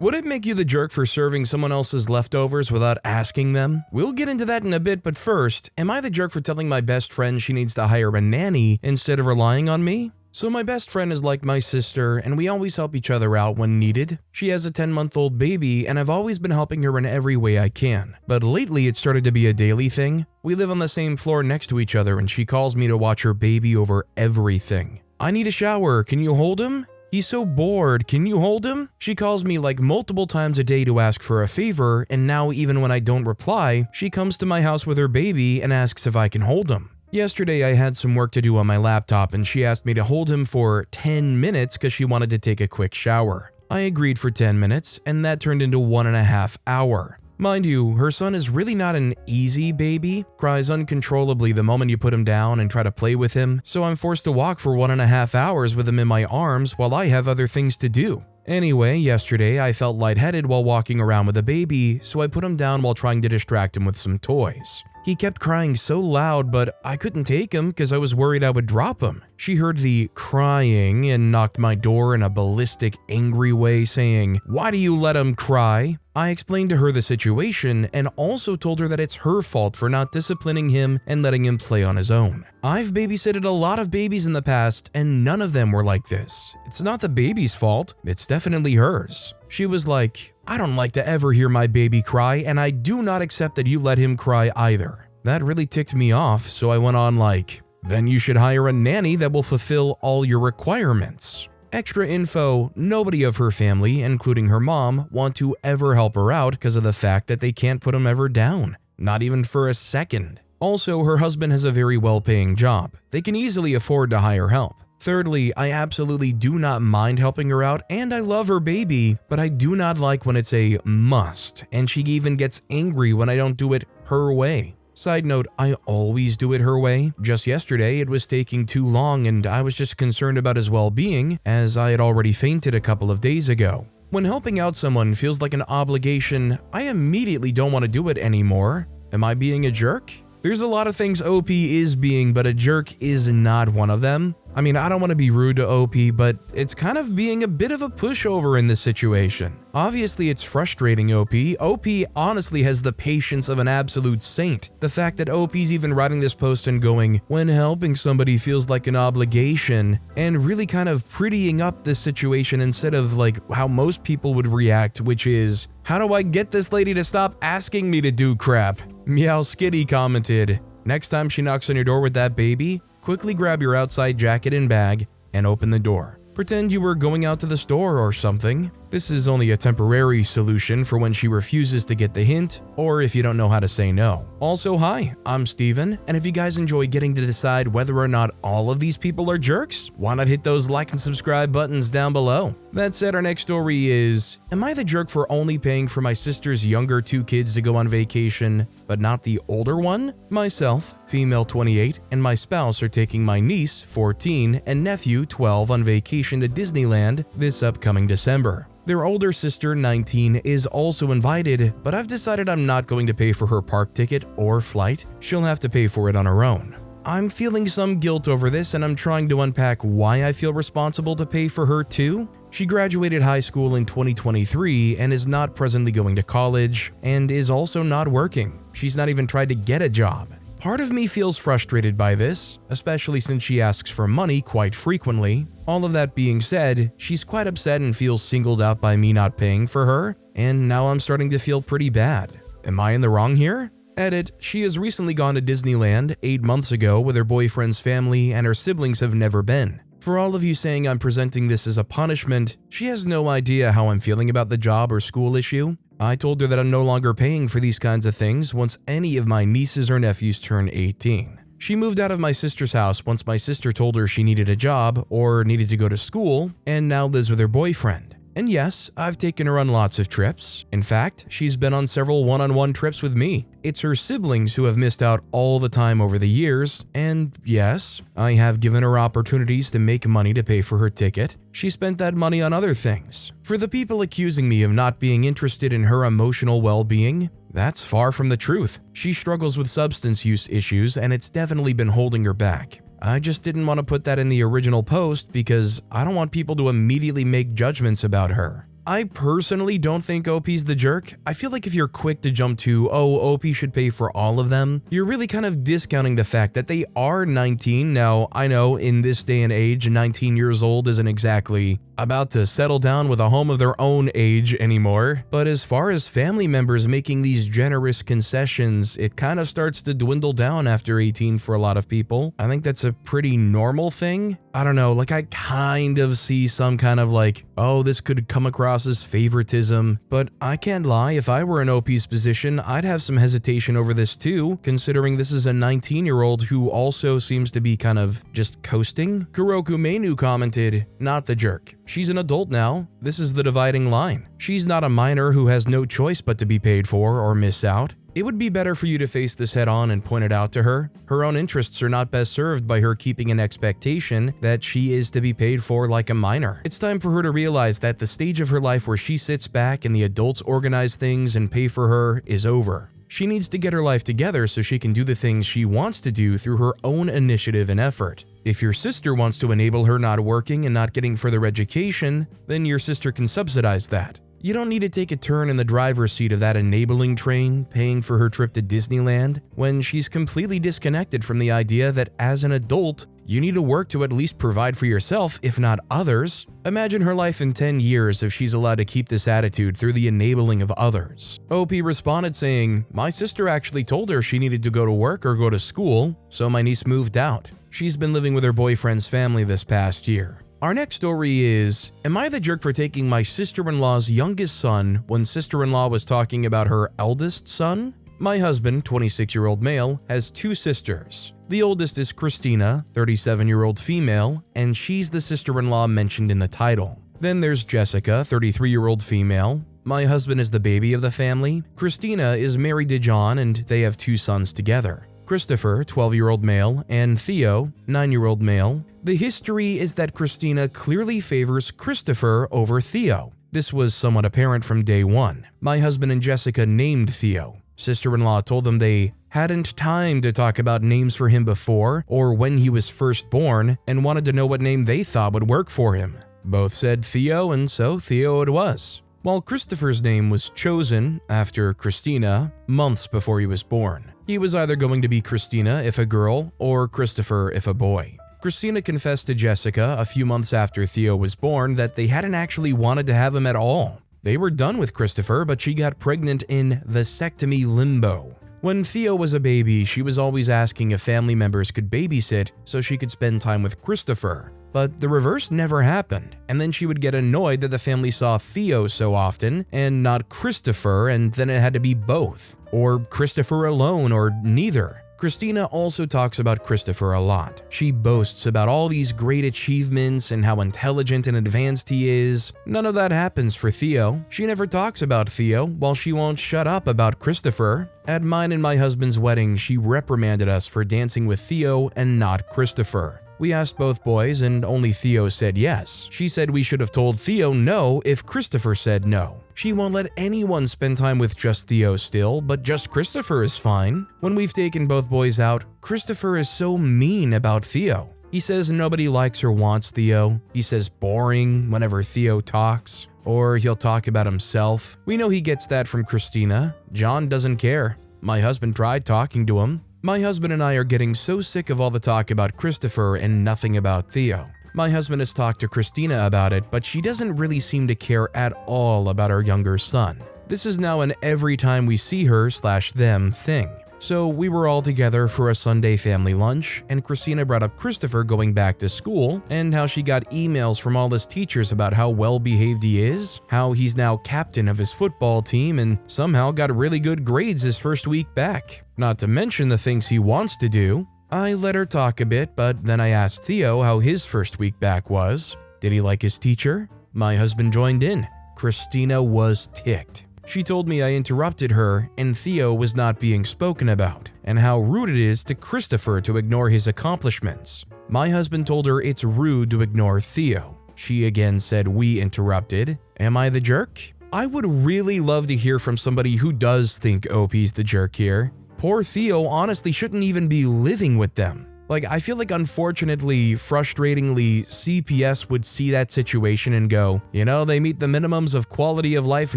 Would it make you the jerk for serving someone else's leftovers without asking them? We'll get into that in a bit, but first, am I the jerk for telling my best friend she needs to hire a nanny instead of relying on me? So my best friend is like my sister, and we always help each other out when needed. She has a 10-month-old baby, and I've always been helping her in every way I can. But lately it started to be a daily thing. We live on the same floor next to each other, and she calls me to watch her baby over everything. I need a shower, can you hold him? He's so bored, can you hold him? She calls me like multiple times a day to ask for a favor, and now even when I don't reply, she comes to my house with her baby and asks if I can hold him. Yesterday I had some work to do on my laptop and she asked me to hold him for 10 minutes because she wanted to take a quick shower. I agreed for 10 minutes and that turned into 1.5 hours. Mind you, her son is really not an easy baby, cries uncontrollably the moment you put him down and try to play with him, so I'm forced to walk for 1.5 hours with him in my arms while I have other things to do. Anyway, yesterday I felt lightheaded while walking around with the baby, so I put him down while trying to distract him with some toys. He kept crying so loud, but I couldn't take him because I was worried I would drop him. She heard the crying and knocked my door in a ballistic, angry way, saying, "Why do you let him cry?" I explained to her the situation and also told her that it's her fault for not disciplining him and letting him play on his own. I've babysitted a lot of babies in the past and none of them were like this. It's not the baby's fault, it's definitely hers. She was like, "I don't like to ever hear my baby cry and I do not accept that you let him cry either." That really ticked me off, so I went on like, "Then you should hire a nanny that will fulfill all your requirements." Extra info, nobody of her family, including her mom, want to ever help her out because of the fact that they can't put him ever down. Not even for a second. Also, her husband has a very well-paying job. They can easily afford to hire help. Thirdly, I absolutely do not mind helping her out and I love her baby, but I do not like when it's a must, and she even gets angry when I don't do it her way. Side note, I always do it her way. Just yesterday, it was taking too long and I was just concerned about his well-being as I had already fainted a couple of days ago. When helping out someone feels like an obligation, I immediately don't want to do it anymore. Am I being a jerk? There's a lot of things OP is being, but a jerk is not one of them. I mean, I don't want to be rude to OP, but it's kind of being a bit of a pushover in this situation. Obviously, it's frustrating OP. OP honestly has the patience of an absolute saint. The fact that OP's even writing this post and going, "When helping somebody feels like an obligation," and really kind of prettying up this situation instead of like how most people would react, which is, "How do I get this lady to stop asking me to do crap?" Meow Skitty commented, "Next time she knocks on your door with that baby, quickly grab your outside jacket and bag and open the door. Pretend you were going out to the store or something. This is only a temporary solution for when she refuses to get the hint or if you don't know how to say no." Also, hi, I'm Steven, and if you guys enjoy getting to decide whether or not all of these people are jerks, why not hit those like and subscribe buttons down below? That said, our next story is, am I the jerk for only paying for my sister's younger 2 kids to go on vacation, but not the older one? Myself, female 28, and my spouse are taking my niece, 14, and nephew, 12, on vacation to Disneyland this upcoming December. Their older sister, 19, is also invited, but I've decided I'm not going to pay for her park ticket or flight. She'll have to pay for it on her own. I'm feeling some guilt over this and I'm trying to unpack why I feel responsible to pay for her too. She graduated high school in 2023 and is not presently going to college and is also not working. She's not even tried to get a job. Part of me feels frustrated by this, especially since she asks for money quite frequently. All of that being said, she's quite upset and feels singled out by me not paying for her, and now I'm starting to feel pretty bad. Am I in the wrong here? Edit, she has recently gone to Disneyland 8 months ago with her boyfriend's family and her siblings have never been. For all of you saying I'm presenting this as a punishment, she has no idea how I'm feeling about the job or school issue. I told her that I'm no longer paying for these kinds of things once any of my nieces or nephews turn 18. She moved out of my sister's house once my sister told her she needed a job or needed to go to school and now lives with her boyfriend. And yes, I've taken her on lots of trips. In fact, she's been on several one-on-one trips with me. It's her siblings who have missed out all the time over the years, and yes, I have given her opportunities to make money to pay for her ticket. She spent that money on other things. For the people accusing me of not being interested in her emotional well-being, that's far from the truth. She struggles with substance use issues, and it's definitely been holding her back. I just didn't want to put that in the original post because I don't want people to immediately make judgments about her. I personally don't think OP's the jerk. I feel like if you're quick to jump to, oh, OP should pay for all of them, you're really kind of discounting the fact that they are 19. Now, I know in this day and age, 19 years old isn't exactly about to settle down with a home of their own age anymore, but as far as family members making these generous concessions, it kind of starts to dwindle down after 18 for a lot of people. I think that's a pretty normal thing. I don't know, like I kind of see some kind of like, oh, this could come across as favoritism, but I can't lie, if I were in OP's position, I'd have some hesitation over this too, considering this is a 19-year-old who also seems to be kind of just coasting. Kuroku Menu commented, not the jerk. She's an adult now. This is the dividing line. She's not a minor who has no choice but to be paid for or miss out. It would be better for you to face this head on and point it out to her. Her own interests are not best served by her keeping an expectation that she is to be paid for like a minor. It's time for her to realize that the stage of her life where she sits back and the adults organize things and pay for her is over. She needs to get her life together so she can do the things she wants to do through her own initiative and effort. If your sister wants to enable her not working and not getting further education, then your sister can subsidize that. You don't need to take a turn in the driver's seat of that enabling train, paying for her trip to Disneyland, when she's completely disconnected from the idea that as an adult, you need to work to at least provide for yourself, if not others. Imagine her life in 10 years if she's allowed to keep this attitude through the enabling of others. OP responded saying, my sister actually told her she needed to go to work or go to school, so my niece moved out. She's been living with her boyfriend's family this past year. Our next story is, am I the jerk for taking my sister-in-law's youngest son when sister-in-law was talking about her eldest son? My husband, 26-year-old male, has two sisters. The oldest is Christina, 37-year-old female, and she's the sister-in-law mentioned in the title. Then there's Jessica, 33-year-old female. My husband is the baby of the family. Christina is married to John and they have two sons together. Christopher, 12-year-old male, and Theo, 9-year-old male. The history is that Christina clearly favors Christopher over Theo. This was somewhat apparent from day one. My husband and Jessica named Theo. Sister-in-law told them they hadn't time to talk about names for him before or when he was first born and wanted to know what name they thought would work for him. Both said Theo, and so Theo it was. While Christopher's name was chosen after Christina months before he was born. He was either going to be Christina if a girl or Christopher if a boy. Christina confessed to Jessica a few months after Theo was born that they hadn't actually wanted to have him at all. They were done with Christopher, but she got pregnant in vasectomy limbo. When Theo was a baby, she was always asking if family members could babysit so she could spend time with Christopher. But the reverse never happened, and then she would get annoyed that the family saw Theo so often and not Christopher, and then it had to be both, or Christopher alone, or neither. Christina also talks about Christopher a lot. She boasts about all these great achievements and how intelligent and advanced he is. None of that happens for Theo. She never talks about Theo, while she won't shut up about Christopher. At mine and my husband's wedding, she reprimanded us for dancing with Theo and not Christopher. We asked both boys and only Theo said yes. She said we should have told Theo no if Christopher said no. She won't let anyone spend time with just Theo still, but just Christopher is fine. When we've taken both boys out, Christopher is so mean about Theo. He says nobody likes or wants Theo. He says boring whenever Theo talks, or he'll talk about himself. We know he gets that from Christina. John doesn't care. My husband tried talking to him. My husband and I are getting so sick of all the talk about Christopher and nothing about Theo. My husband has talked to Christina about it, but she doesn't really seem to care at all about our younger son. This is now an every time we see her/them thing. So we were all together for a Sunday family lunch, and Christina brought up Christopher going back to school and how she got emails from all his teachers about how well behaved he is, how he's now captain of his football team and somehow got really good grades his first week back. Not to mention the things he wants to do. I let her talk a bit, but then I asked Theo how his first week back was. Did he like his teacher? My husband joined in. Christina was ticked. She told me I interrupted her and Theo was not being spoken about, and how rude it is to Christopher to ignore his accomplishments. My husband told her it's rude to ignore Theo. She again said we interrupted. Am I the jerk? I would really love to hear from somebody who does think OP's the jerk here. Poor Theo honestly shouldn't even be living with them. Like, I feel like unfortunately, frustratingly, CPS would see that situation and go, you know, they meet the minimums of quality of life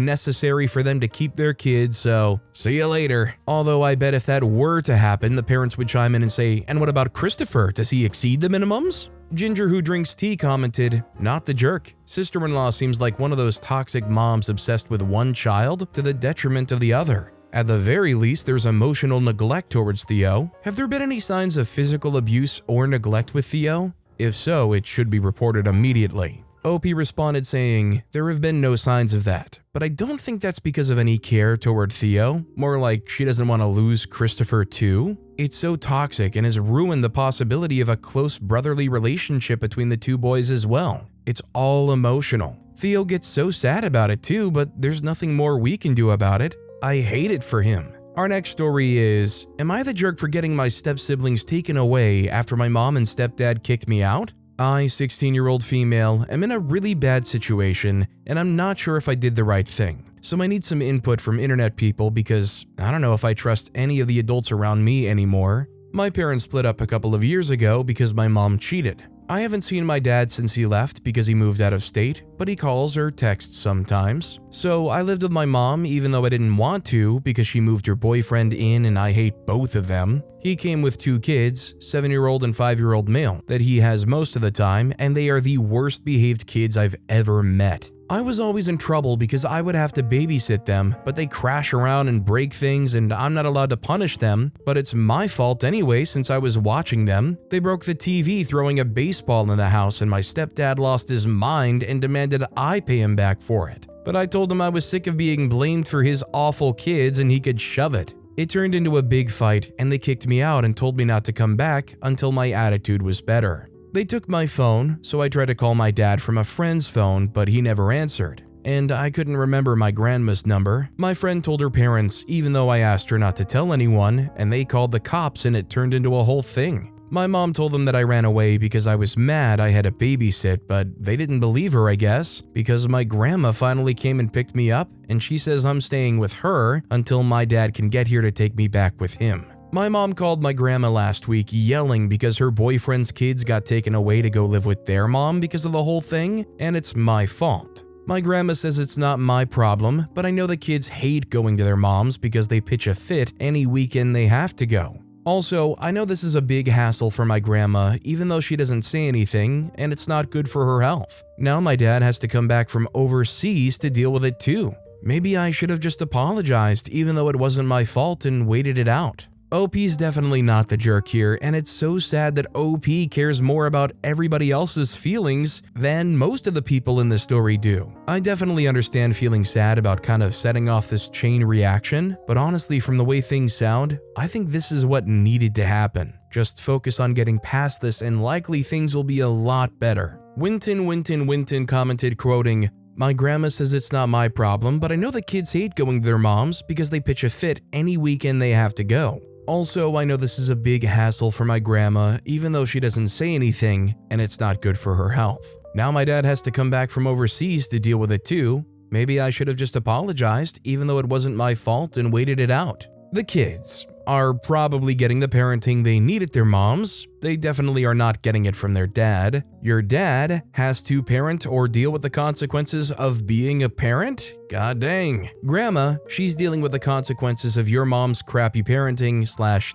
necessary for them to keep their kids, so see you later. Although I bet if that were to happen, the parents would chime in and say, and what about Christopher? Does he exceed the minimums? Ginger Who Drinks Tea commented, not the jerk. Sister-in-law seems like one of those toxic moms obsessed with one child to the detriment of the other. At the very least, there's emotional neglect towards Theo. Have there been any signs of physical abuse or neglect with Theo? If so, it should be reported immediately. OP responded saying, there have been no signs of that, but I don't think that's because of any care toward Theo, more like she doesn't want to lose Christopher too. It's so toxic and has ruined the possibility of a close brotherly relationship between the two boys as well. It's all emotional. Theo gets so sad about it too, but there's nothing more we can do about it. I hate it for him. Our next story is, am I the jerk for getting my step-siblings taken away after my mom and stepdad kicked me out? I, 16-year-old female, am in a really bad situation, and I'm not sure if I did the right thing. So I need some input from internet people because I don't know if I trust any of the adults around me anymore. My parents split up a couple of years ago because my mom cheated. I haven't seen my dad since he left because he moved out of state, but he calls or texts sometimes. So I lived with my mom even though I didn't want to because she moved her boyfriend in and I hate both of them. He came with 2 kids, 7-year-old and 5-year-old male, that he has most of the time, and they are the worst behaved kids I've ever met. I was always in trouble because I would have to babysit them, but they crash around and break things and I'm not allowed to punish them, but it's my fault anyway since I was watching them. They broke the TV throwing a baseball in the house and my stepdad lost his mind and demanded I pay him back for it. But I told him I was sick of being blamed for his awful kids and he could shove it. It turned into a big fight and they kicked me out and told me not to come back until my attitude was better. They took my phone, so I tried to call my dad from a friend's phone, but he never answered. And I couldn't remember my grandma's number. My friend told her parents even though I asked her not to tell anyone, and they called the cops and it turned into a whole thing. My mom told them that I ran away because I was mad I had to babysit, but they didn't believe her, I guess, because my grandma finally came and picked me up, and she says I'm staying with her until my dad can get here to take me back with him. My mom called my grandma last week yelling because her boyfriend's kids got taken away to go live with their mom because of the whole thing, and it's my fault. My grandma says it's not my problem, but I know the kids hate going to their moms because they pitch a fit any weekend they have to go. Also, I know this is a big hassle for my grandma even though she doesn't say anything, and it's not good for her health. Now my dad has to come back from overseas to deal with it too. Maybe I should have just apologized even though it wasn't my fault and waited it out. OP's definitely not the jerk here, and it's so sad that OP cares more about everybody else's feelings than most of the people in this story do. I definitely understand feeling sad about kind of setting off this chain reaction, but honestly, from the way things sound, I think this is what needed to happen. Just focus on getting past this and likely things will be a lot better. Winton commented, quoting, my grandma says it's not my problem, but I know the kids hate going to their moms because they pitch a fit any weekend they have to go. Also, I know this is a big hassle for my grandma, even though she doesn't say anything, and it's not good for her health. Now my dad has to come back from overseas to deal with it too. Maybe I should have just apologized, even though it wasn't my fault, and waited it out. The kids are probably getting the parenting they need at their moms. They definitely are not getting it from their dad. Your dad has to parent or deal with the consequences of being a parent? God dang. Grandma, she's dealing with the consequences of your mom's crappy parenting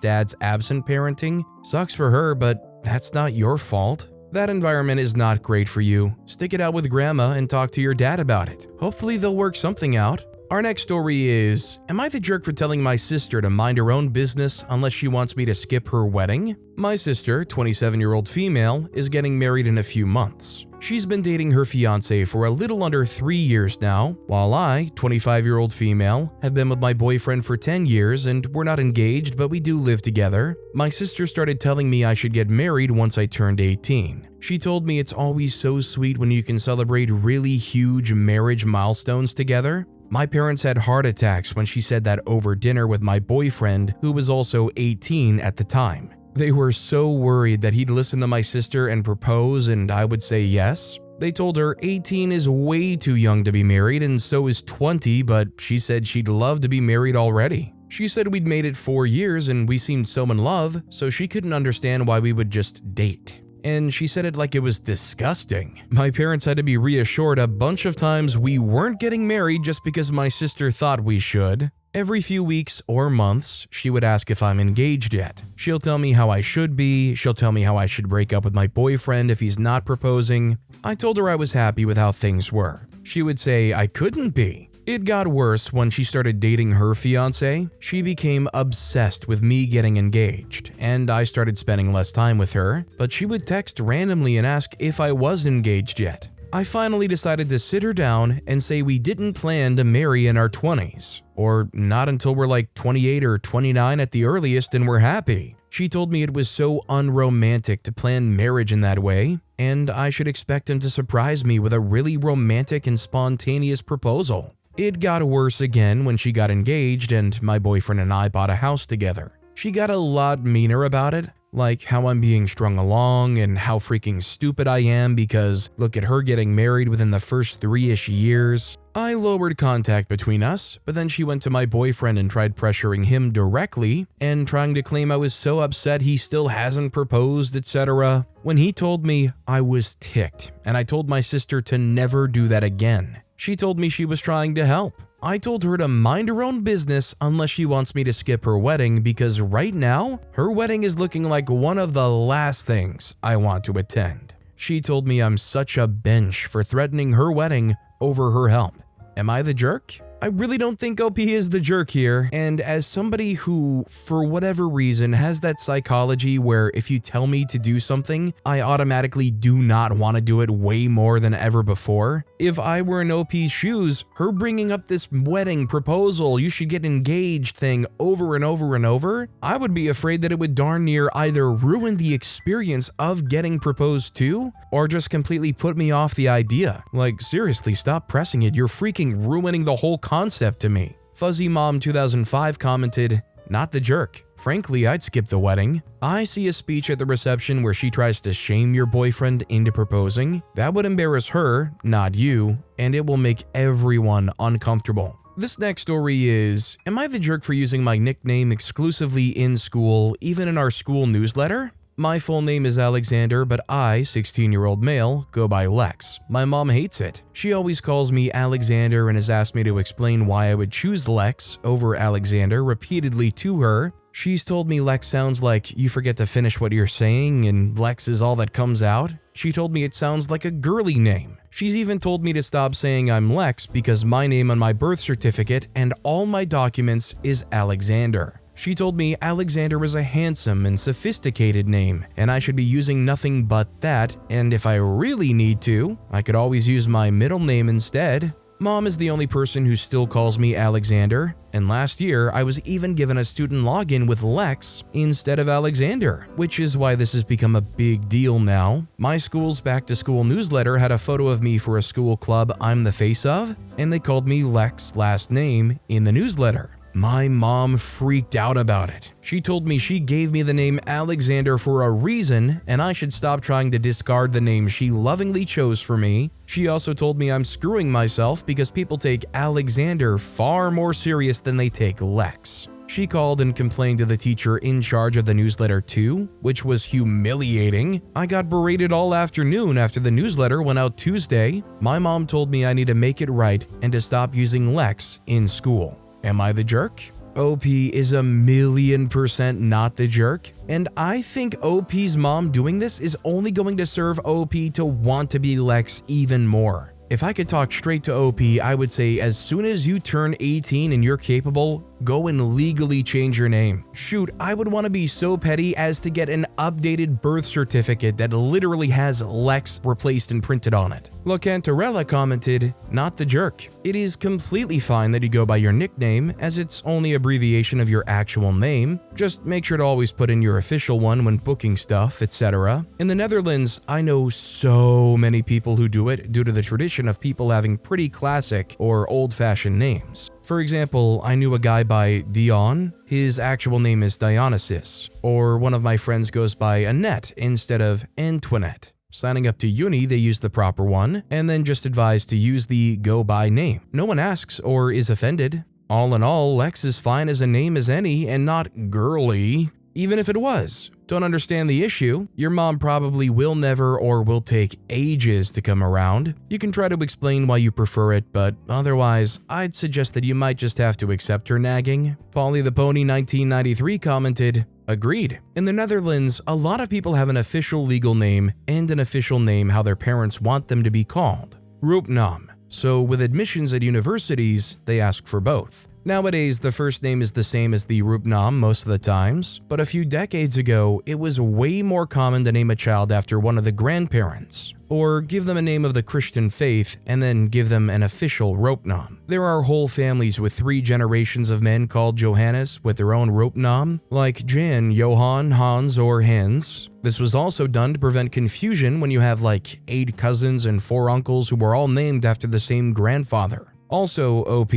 / dad's absent parenting. Sucks for her, but that's not your fault. That environment is not great for you. Stick it out with grandma and talk to your dad about it. Hopefully they'll work something out. Our next story is, am I the jerk for telling my sister to mind her own business unless she wants me to skip her wedding? My sister, 27-year-old female, is getting married in a few months. She's been dating her fiancé for a little under 3 years now, while I, 25-year-old female, have been with my boyfriend for 10 years and we're not engaged but we do live together. My sister started telling me I should get married once I turned 18. She told me it's always so sweet when you can celebrate really huge marriage milestones together. My parents had heart attacks when she said that over dinner with my boyfriend, who was also 18 at the time. They were so worried that he'd listen to my sister and propose and I would say yes. They told her 18 is way too young to be married and so is 20, but she said she'd love to be married already. She said we'd made it 4 years and we seemed so in love, so she couldn't understand why we would just date. And she said it like it was disgusting. My parents had to be reassured a bunch of times we weren't getting married just because my sister thought we should. Every few weeks or months, she would ask if I'm engaged yet. She'll tell me how I should be, she'll tell me how I should break up with my boyfriend if he's not proposing. I told her I was happy with how things were. She would say I couldn't be. It got worse when she started dating her fiancé. She became obsessed with me getting engaged, and I started spending less time with her, but she would text randomly and ask if I was engaged yet. I finally decided to sit her down and say we didn't plan to marry in our 20s, or not until we're like 28 or 29 at the earliest and we're happy. She told me it was so unromantic to plan marriage in that way, and I should expect him to surprise me with a really romantic and spontaneous proposal. It got worse again when she got engaged and my boyfriend and I bought a house together. She got a lot meaner about it, like how I'm being strung along and how freaking stupid I am because look at her getting married within the first 3-ish years. I lowered contact between us, but then she went to my boyfriend and tried pressuring him directly and trying to claim I was so upset he still hasn't proposed, etc. When he told me, I was ticked, and I told my sister to never do that again. She told me she was trying to help. I told her to mind her own business unless she wants me to skip her wedding because right now, her wedding is looking like one of the last things I want to attend. She told me I'm such a bench for threatening her wedding over her help. Am I the jerk? I really don't think OP is the jerk here, and as somebody who, for whatever reason, has that psychology where if you tell me to do something, I automatically do not want to do it way more than ever before. If I were in OP's shoes, her bringing up this wedding proposal, you should get engaged thing over and over and over, I would be afraid that it would darn near either ruin the experience of getting proposed to, or just completely put me off the idea. Like, seriously, stop pressing it, you're freaking ruining the whole concept to me. Fuzzy Mom 2005 commented, not the jerk. Frankly, I'd skip the wedding. I see a speech at the reception where she tries to shame your boyfriend into proposing. That would embarrass her, not you, and it will make everyone uncomfortable. This next story is, am I the jerk for using my nickname exclusively in school, even in our school newsletter? My full name is Alexander, but I, 16-year-old male, go by Lex. My mom hates it. She always calls me Alexander and has asked me to explain why I would choose Lex over Alexander repeatedly to her. She's told me Lex sounds like you forget to finish what you're saying and Lex is all that comes out. She told me it sounds like a girly name. She's even told me to stop saying I'm Lex because my name on my birth certificate and all my documents is Alexander. She told me Alexander is a handsome and sophisticated name, and I should be using nothing but that, and if I really need to, I could always use my middle name instead. Mom is the only person who still calls me Alexander, and last year I was even given a student login with Lex instead of Alexander, which is why this has become a big deal now. My school's back-to-school newsletter had a photo of me for a school club I'm the face of, and they called me Lex last name in the newsletter. My mom freaked out about it. She told me she gave me the name Alexander for a reason and I should stop trying to discard the name she lovingly chose for me. She also told me I'm screwing myself because people take Alexander far more serious than they take Lex. She called and complained to the teacher in charge of the newsletter too, which was humiliating. I got berated all afternoon after the newsletter went out Tuesday. My mom told me I need to make it right and to stop using Lex in school. Am I the jerk? OP is 1,000,000% not the jerk, and I think OP's mom doing this is only going to serve OP to want to be Lex even more. If I could talk straight to OP, I would say as soon as you turn 18 and you're capable, go and legally change your name. Shoot, I would want to be so petty as to get an updated birth certificate that literally has Lex replaced and printed on it. Locantarella commented, not the jerk. It is completely fine that you go by your nickname as it's only abbreviation of your actual name. Just make sure to always put in your official one when booking stuff, etc. In the Netherlands, I know so many people who do it due to the tradition of people having pretty classic or old-fashioned names. For example, I knew a guy by Dion. His actual name is Dionysus. Or one of my friends goes by Annette instead of Antoinette. Signing up to uni, they use the proper one, and then just advise to use the go-by name. No one asks or is offended. All in all, Lex is fine as a name as any and not girly. Even if it was. Don't understand the issue. Your mom probably will never or will take ages to come around. You can try to explain why you prefer it, but otherwise, I'd suggest that you might just have to accept her nagging. Polly the Pony 1993 commented, agreed. In the Netherlands, a lot of people have an official legal name and an official name how their parents want them to be called. Roepnaam. So with admissions at universities, they ask for both. Nowadays, the first name is the same as the roepnaam most of the times, but a few decades ago, it was way more common to name a child after one of the grandparents, or give them a name of the Christian faith and then give them an official roepnaam. There are whole families with 3 generations of men called Johannes with their own roepnaam, like Jan, Johan, Hans, or Hans. This was also done to prevent confusion when you have like 8 cousins and 4 uncles who were all named after the same grandfather. Also, OP,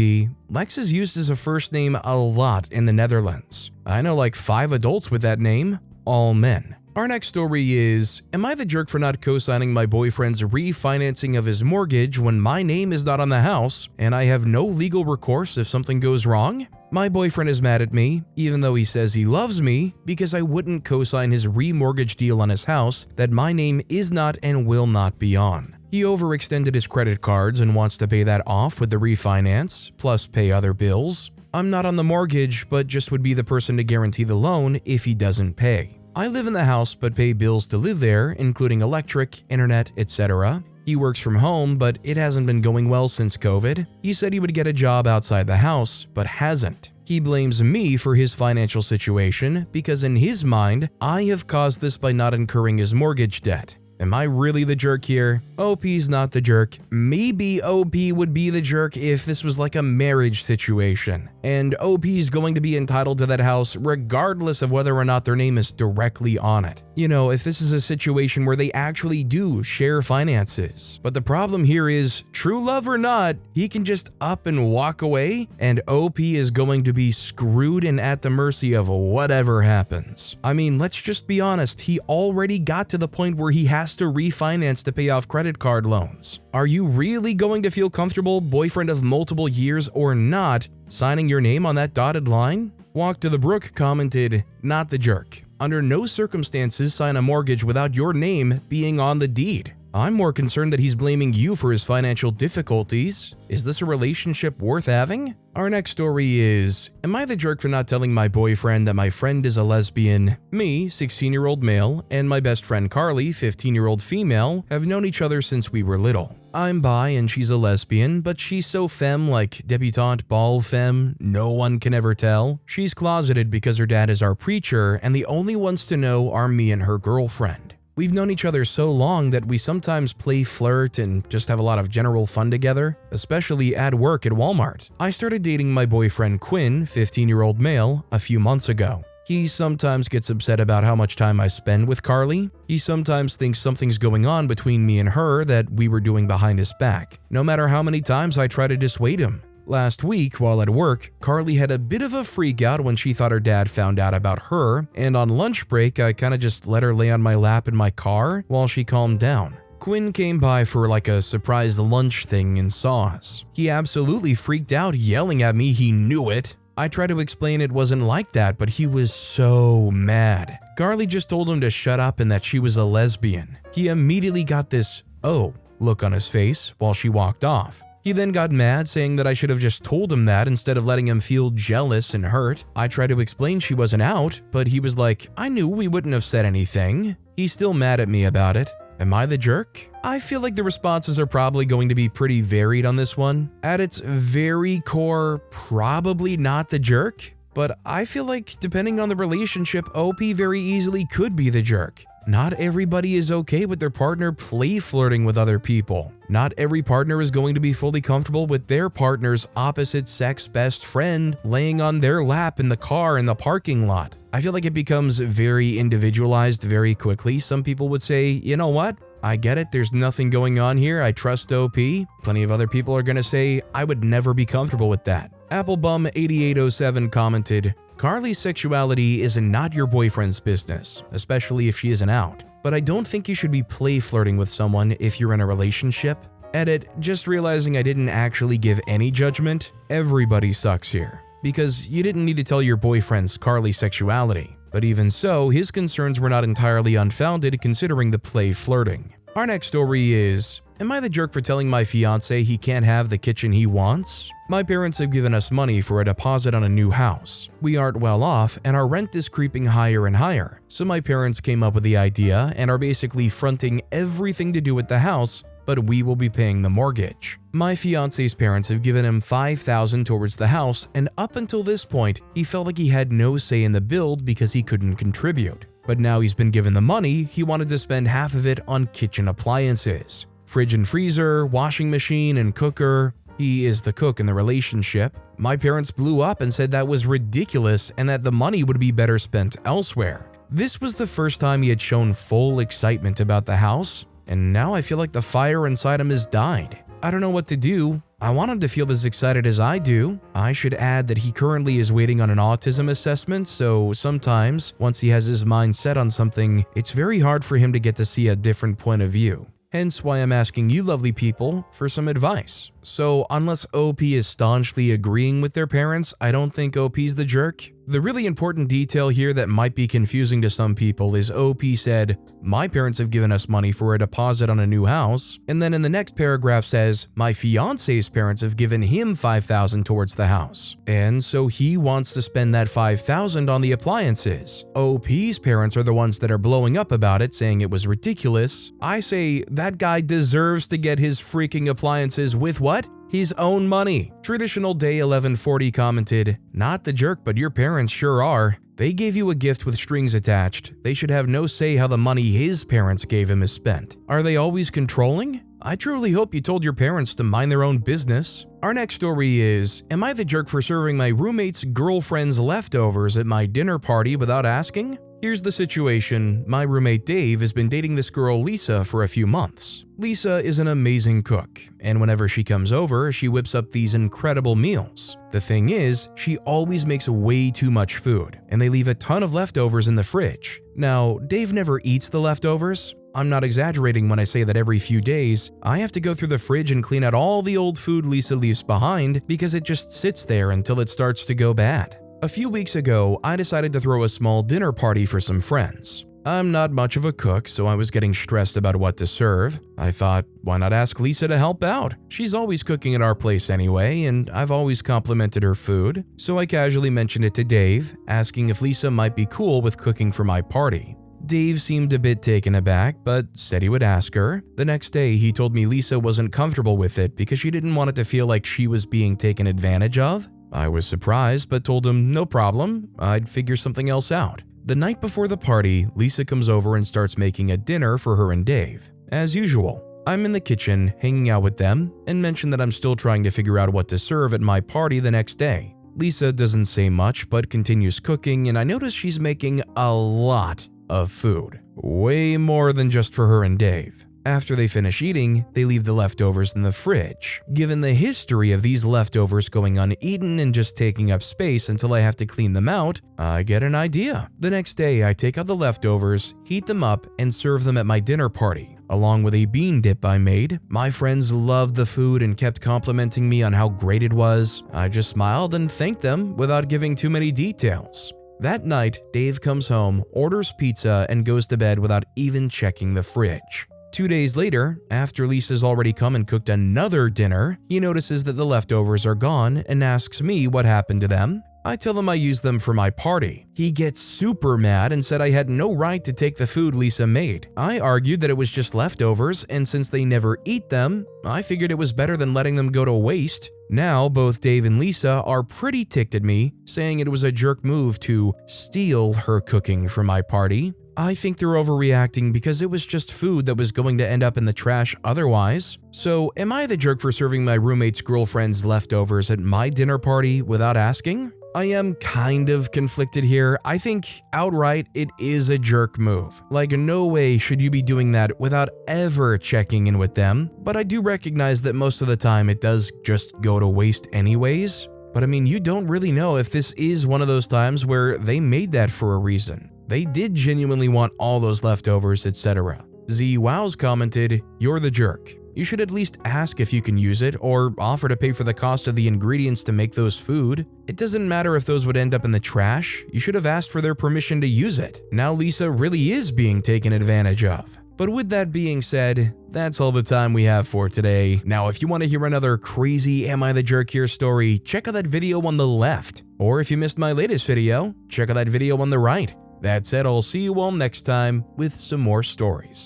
Lex is used as a first name a lot in the Netherlands. I know like 5 adults with that name, all men. Our next story is, am I the jerk for not co-signing my boyfriend's refinancing of his mortgage when my name is not on the house and I have no legal recourse if something goes wrong? My boyfriend is mad at me, even though he says he loves me, because I wouldn't co-sign his remortgage deal on his house that my name is not and will not be on. He overextended his credit cards and wants to pay that off with the refinance, plus pay other bills. I'm not on the mortgage, but just would be the person to guarantee the loan if he doesn't pay. I live in the house but pay bills to live there, including electric, internet, etc. He works from home, but it hasn't been going well since COVID. He said he would get a job outside the house, but hasn't. He blames me for his financial situation because in his mind, I have caused this by not incurring his mortgage debt. Am I really the jerk here? OP's not the jerk. Maybe OP would be the jerk if this was like a marriage situation, and OP's going to be entitled to that house regardless of whether or not their name is directly on it. You know, if this is a situation where they actually do share finances. But the problem here is, true love or not, he can just up and walk away, and OP is going to be screwed and at the mercy of whatever happens. I mean, let's just be honest, he already got to the point where he has to refinance to pay off credit card loans. Are you really going to feel comfortable, boyfriend of multiple years or not, signing your name on that dotted line? Walk to the Brook commented, not the jerk. Under no circumstances sign a mortgage without your name being on the deed. I'm more concerned that he's blaming you for his financial difficulties. Is this a relationship worth having? Our next story is, am I the jerk for not telling my boyfriend that my friend is a lesbian? Me, 16-year-old male, and my best friend Carly, 15-year-old female, have known each other since we were little. I'm bi and she's a lesbian, but she's so femme like debutante ball femme, no one can ever tell. She's closeted because her dad is our preacher and the only ones to know are me and her girlfriend. We've known each other so long that we sometimes play flirt and just have a lot of general fun together, especially at work at Walmart. I started dating my boyfriend Quinn, 15-year-old male, a few months ago. He sometimes gets upset about how much time I spend with Carly. He sometimes thinks something's going on between me and her that we were doing behind his back, no matter how many times I try to dissuade him. Last week, while at work, Carly had a bit of a freak out when she thought her dad found out about her, and on lunch break, I kinda just let her lay on my lap in my car while she calmed down. Quinn came by for like a surprise lunch thing and saw us. He absolutely freaked out, yelling at me he knew it. I tried to explain it wasn't like that, but he was so mad. Carly just told him to shut up and that she was a lesbian. He immediately got this, oh, look on his face while she walked off. He then got mad, saying that I should have just told him that instead of letting him feel jealous and hurt. I tried to explain she wasn't out, but he was like, I knew we wouldn't have said anything. He's still mad at me about it. Am I the jerk? I feel like the responses are probably going to be pretty varied on this one. At its very core, probably not the jerk, but I feel like depending on the relationship, OP very easily could be the jerk. Not everybody is okay with their partner play flirting with other people. Not every partner is going to be fully comfortable with their partner's opposite sex best friend laying on their lap in the car in the parking lot. I feel like it becomes very individualized very quickly. Some people would say, you know what? I get it, there's nothing going on here, I trust OP. Plenty of other people are gonna say, I would never be comfortable with that. Applebum8807 commented, Carly's sexuality is not your boyfriend's business, especially if she isn't out. But I don't think you should be play flirting with someone if you're in a relationship. Edit, just realizing I didn't actually give any judgment. Everybody sucks here. Because you didn't need to tell your boyfriend's Carly sexuality. But even so, his concerns were not entirely unfounded considering the play flirting. Our next story is, am I the jerk for telling my fiancé he can't have the kitchen he wants? My parents have given us money for a deposit on a new house. We aren't well off and our rent is creeping higher and higher. So my parents came up with the idea and are basically fronting everything to do with the house, but we will be paying the mortgage. My fiance's parents have given him $5,000 towards the house, and up until this point, he felt like he had no say in the build because he couldn't contribute. But now he's been given the money, he wanted to spend half of it on kitchen appliances. Fridge and freezer, washing machine and cooker. He is the cook in the relationship. My parents blew up and said that was ridiculous and that the money would be better spent elsewhere. This was the first time he had shown full excitement about the house, and now I feel like the fire inside him has died. I don't know what to do. I want him to feel as excited as I do. I should add that he currently is waiting on an autism assessment, so sometimes, once he has his mind set on something, it's very hard for him to get to see a different point of view. Hence why I'm asking you lovely people for some advice. So unless OP is staunchly agreeing with their parents, I don't think OP's the jerk. The really important detail here that might be confusing to some people is OP said, my parents have given us money for a deposit on a new house, and then in the next paragraph says, my fiance's parents have given him $5,000 towards the house, and so he wants to spend that $5,000 on the appliances. OP's parents are the ones that are blowing up about it, saying it was ridiculous. I say that guy deserves to get his freaking appliances with what? His own money. Traditional Day 1140 commented, not the jerk, but your parents sure are. They gave you a gift with strings attached. They should have no say how the money his parents gave him is spent. Are they always controlling? I truly hope you told your parents to mind their own business. Our next story is, am I the jerk for serving my roommate's girlfriend's leftovers at my dinner party without asking? Here's the situation. My roommate Dave has been dating this girl Lisa for a few months. Lisa is an amazing cook, and whenever she comes over, she whips up these incredible meals. The thing is, she always makes way too much food, and they leave a ton of leftovers in the fridge. Now, Dave never eats the leftovers. I'm not exaggerating when I say that every few days, I have to go through the fridge and clean out all the old food Lisa leaves behind because it just sits there until it starts to go bad. A few weeks ago, I decided to throw a small dinner party for some friends. I'm not much of a cook, so I was getting stressed about what to serve. I thought, why not ask Lisa to help out? She's always cooking at our place anyway, and I've always complimented her food. So I casually mentioned it to Dave, asking if Lisa might be cool with cooking for my party. Dave seemed a bit taken aback, but said he would ask her. The next day, he told me Lisa wasn't comfortable with it because she didn't want it to feel like she was being taken advantage of. I was surprised, but told him no problem, I'd figure something else out. The night before the party, Lisa comes over and starts making a dinner for her and Dave. As usual, I'm in the kitchen hanging out with them and mention that I'm still trying to figure out what to serve at my party the next day. Lisa doesn't say much but continues cooking, and I notice she's making a lot of food. Way more than just for her and Dave. After they finish eating, they leave the leftovers in the fridge. Given the history of these leftovers going uneaten and just taking up space until I have to clean them out, I get an idea. The next day, I take out the leftovers, heat them up, and serve them at my dinner party, along with a bean dip I made. My friends loved the food and kept complimenting me on how great it was. I just smiled and thanked them without giving too many details. That night, Dave comes home, orders pizza, and goes to bed without even checking the fridge. 2 days later, after Lisa's already come and cooked another dinner, he notices that the leftovers are gone and asks me what happened to them. I tell him I used them for my party. He gets super mad and said I had no right to take the food Lisa made. I argued that it was just leftovers, and since they never eat them, I figured it was better than letting them go to waste. Now, both Dave and Lisa are pretty ticked at me, saying it was a jerk move to steal her cooking for my party. I think they're overreacting because it was just food that was going to end up in the trash otherwise. So, am I the jerk for serving my roommate's girlfriend's leftovers at my dinner party without asking? I am kind of conflicted here. I think outright it is a jerk move. Like, no way should you be doing that without ever checking in with them. But I do recognize that most of the time it does just go to waste anyways. But I mean, you don't really know if this is one of those times where they made that for a reason. They did genuinely want all those leftovers, etc. Z Wows commented, "You're the jerk. You should at least ask if you can use it or offer to pay for the cost of the ingredients to make those food. It doesn't matter if those would end up in the trash, you should have asked for their permission to use it. Now Lisa really is being taken advantage of. But with that being said, that's all the time we have for today. Now, if you want to hear another crazy Am I the Jerk Here story, check out that video on the left. Or if you missed my latest video, check out that video on the right. That said, I'll see you all next time with some more stories.